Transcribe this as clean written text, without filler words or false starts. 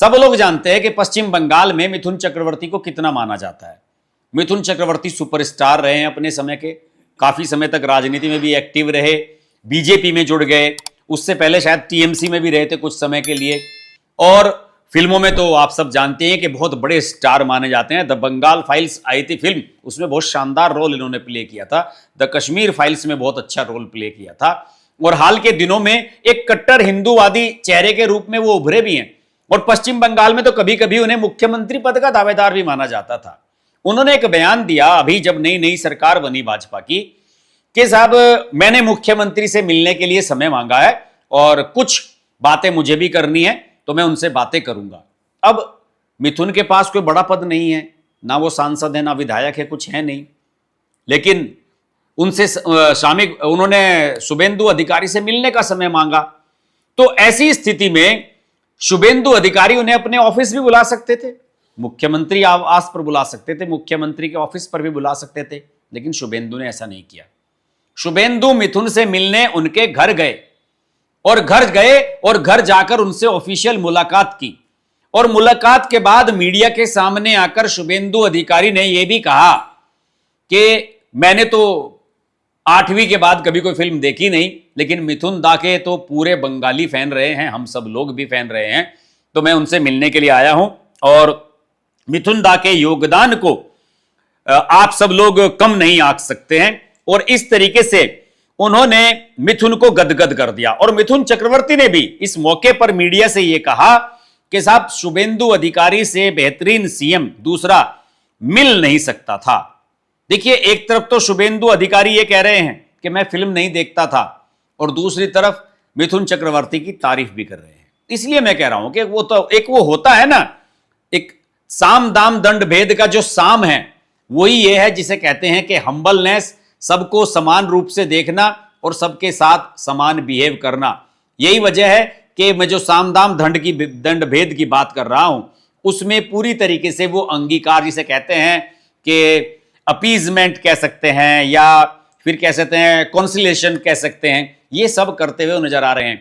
सब लोग जानते हैं कि पश्चिम बंगाल में मिथुन चक्रवर्ती को कितना माना जाता है। मिथुन चक्रवर्ती सुपरस्टार रहे हैं अपने समय के, काफी समय तक राजनीति में भी एक्टिव रहे, बीजेपी में जुड़ गए, उससे पहले शायद टीएमसी में भी रहे थे कुछ समय के लिए, और फिल्मों में तो आप सब जानते हैं कि बहुत बड़े स्टार माने जाते हैं। द बंगाल फाइल्स आई थी फिल्म, उसमें बहुत शानदार रोल इन्होंने प्ले किया था। द कश्मीर फाइल्स में बहुत अच्छा रोल प्ले किया था, और हाल के दिनों में एक कट्टर हिंदूवादी चेहरे के रूप में वो उभरे भी हैं। और पश्चिम बंगाल में तो कभी कभी उन्हें मुख्यमंत्री पद का दावेदार भी माना जाता था। उन्होंने एक बयान दिया अभी जब नई नई सरकार बनी भाजपा की, कि साहब मैंने मुख्यमंत्री से मिलने के लिए समय मांगा है और कुछ बातें मुझे भी करनी है, तो मैं उनसे बातें करूंगा। अब मिथुन के पास कोई बड़ा पद नहीं है, ना वो सांसद है ना विधायक है, कुछ है नहीं, लेकिन उनसे शामिल उन्होंने शुभेंदु अधिकारी से मिलने का समय मांगा। तो ऐसी स्थिति में शुभेंदु अधिकारी उन्हें अपने ऑफिस भी बुला सकते थे, मुख्यमंत्री आवास पर बुला सकते थे, मुख्यमंत्री के ऑफिस पर भी बुला सकते थे, लेकिन शुभेंदु ने ऐसा नहीं किया। शुभेंदु मिथुन से मिलने उनके घर गए, और घर जाकर उनसे ऑफिशियल मुलाकात की, और मुलाकात के बाद मीडिया के सामने आकर शुभेंदु अधिकारी ने यह भी कहा कि मैंने तो 8वीं के बाद कभी कोई फिल्म देखी नहीं, लेकिन मिथुन दा के तो पूरे बंगाली फैन रहे हैं, हम सब लोग भी फैन रहे हैं, तो मैं उनसे मिलने के लिए आया हूं, और मिथुन दा के योगदान को आप सब लोग कम नहीं आंक सकते हैं। और इस तरीके से उन्होंने मिथुन को गदगद कर दिया। और मिथुन चक्रवर्ती ने भी इस मौके पर मीडिया से यह कहा कि साहब शुभेंदु अधिकारी से बेहतरीन सीएम दूसरा मिल नहीं सकता था। देखिए, एक तरफ तो शुभेंदु अधिकारी ये कह रहे हैं कि मैं फिल्म नहीं देखता था, और दूसरी तरफ मिथुन चक्रवर्ती की तारीफ भी कर रहे हैं। इसलिए मैं कह रहा हूं कि वो तो एक वो होता है ना, एक साम दाम दंड भेद का जो साम है, वही ये है जिसे कहते हैं कि हम्बलनेस, सबको समान रूप से देखना और सबके साथ समान बिहेव करना। यही वजह है कि मैं जो साम दाम दंड भेद की बात कर रहा हूं, उसमें पूरी तरीके से वो अंगीकार, जिसे कहते हैं कि अपीजमेंट कह सकते हैं, या फिर कह सकते हैं कॉन्सिलेशन कह सकते हैं, ये सब करते हुए नजर आ रहे हैं।